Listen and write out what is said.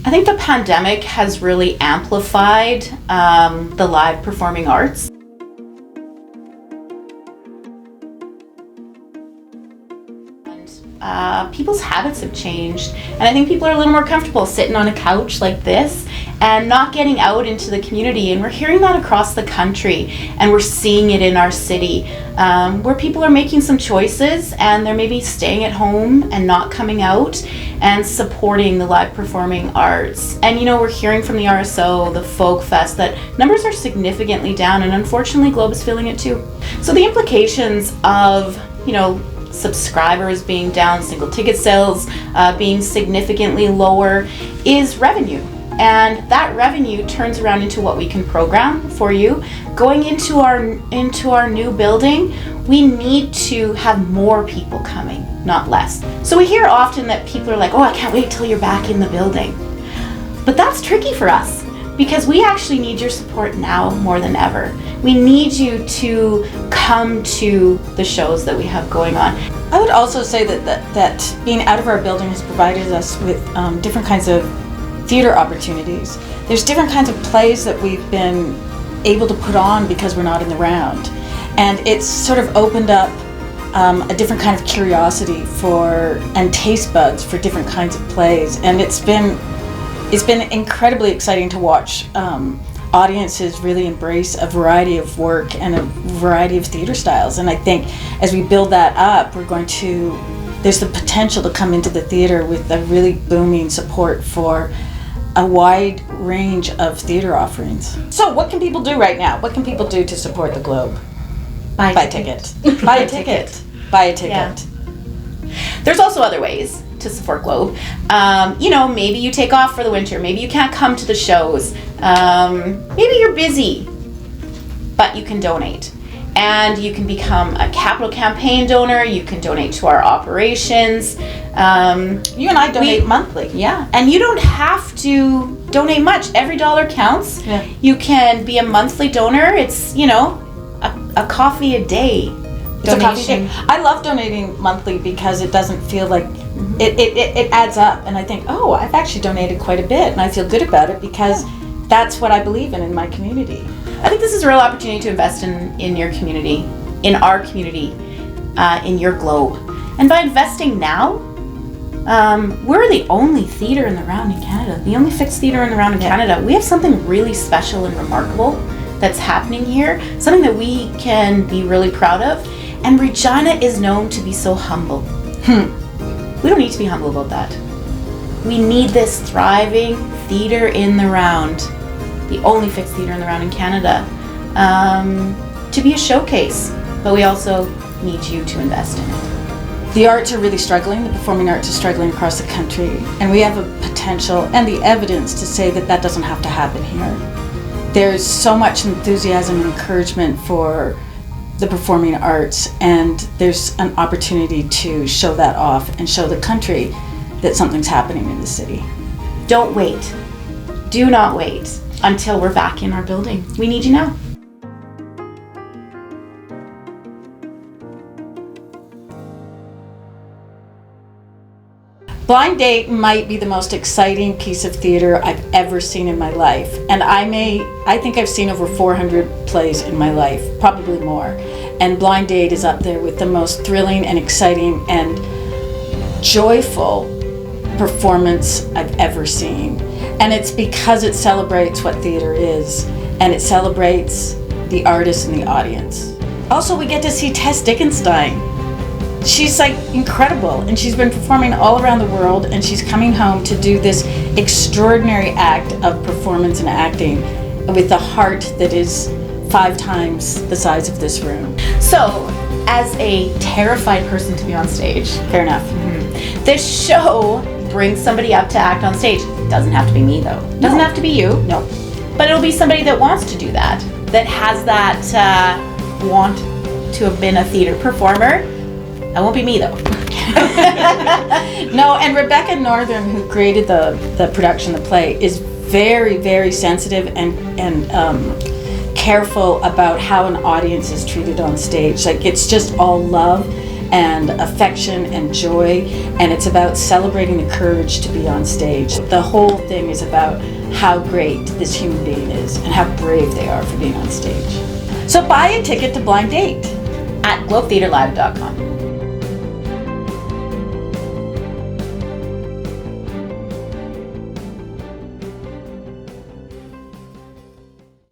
I think the pandemic has really amplified the live performing arts. People's habits have changed, and I think people are a little more comfortable sitting on a couch like this and not getting out into the community, and we're hearing that across the country, and we're seeing it in our city where people are making some choices and they're maybe staying at home and not coming out and supporting the live performing arts. And we're hearing from the RSO, the Folk Fest, that numbers are significantly down, and unfortunately Globe is feeling it too. So the implications of subscribers being down, single ticket sales being significantly lower is revenue. And that revenue turns around into what we can program for you. Going into our new building, we need to have more people coming, not less. So we hear often that people are like, oh, I can't wait till you're back in the building. But that's tricky for us because we actually need your support now more than ever. We need you to come to the shows that we have going on. I would also say that being out of our building has provided us with different kinds of theater opportunities. There's different kinds of plays that we've been able to put on because we're not in the round. And it's sort of opened up a different kind of curiosity and taste buds for different kinds of plays. And it's been incredibly exciting to watch audiences really embrace a variety of work and a variety of theater styles. And I think as we build that up, there's the potential to come into the theater with a really booming support for a wide range of theater offerings. So what can people do right now? What can people do to support the Globe? Buy a ticket. Buy a ticket. Buy a ticket. Yeah. There's also other ways to support Globe. Maybe you take off for the winter. Maybe you can't come to the shows. Maybe you're busy, but you can donate. And you can become a capital campaign donor. You can donate to our operations. You and I donate monthly. Yeah, and you don't have to donate much. Every dollar counts. Yeah. You can be a monthly donor. It's, a coffee a day donation. I love donating monthly because it doesn't feel like it adds up, and I think, oh, I've actually donated quite a bit, and I feel good about it because that's what I believe in my community. I think this is a real opportunity to invest in your community, in our community, in your Globe. And by investing now, we're the only theatre in the round in Canada, the only fixed theatre in the round in Canada. We have something really special and remarkable that's happening here, something that we can be really proud of. And Regina is known to be so humble. We don't need to be humble about that. We need this thriving theatre in the round, the only fixed theatre in the round in Canada, to be a showcase, but we also need you to invest in it. The arts are really struggling, the performing arts are struggling across the country, and we have a potential and the evidence to say that doesn't have to happen here. There's so much enthusiasm and encouragement for the performing arts, and there's an opportunity to show that off and show the country that something's happening in the city. Don't wait. Do not wait until we're back in our building. We need you now. Blind Date might be the most exciting piece of theater I've ever seen in my life. And I think I've seen over 400 plays in my life, probably more. And Blind Date is up there with the most thrilling and exciting and joyful performance I've ever seen. And it's because it celebrates what theater is, and it celebrates the artist and the audience. Also, we get to see Tess Dickenstein. She's incredible, and she's been performing all around the world, and she's coming home to do this extraordinary act of performance and acting with a heart that is 5 times the size of this room. So, as a terrified person to be on stage, Fair enough. This show brings somebody up to act on stage. It doesn't have to be me, though. It doesn't have to be you. No. But it'll be somebody that wants to do that has that want to have been a theater performer. That won't be me, though. No, and Rebecca Northern, who created the production, the play, is very, very sensitive and careful about how an audience is treated on stage. It's just all love, and affection and joy, and it's about celebrating the courage to be on stage. The whole thing is about how great this human being is and how brave they are for being on stage. So buy a ticket to Blind Date at globetheaterlive.com.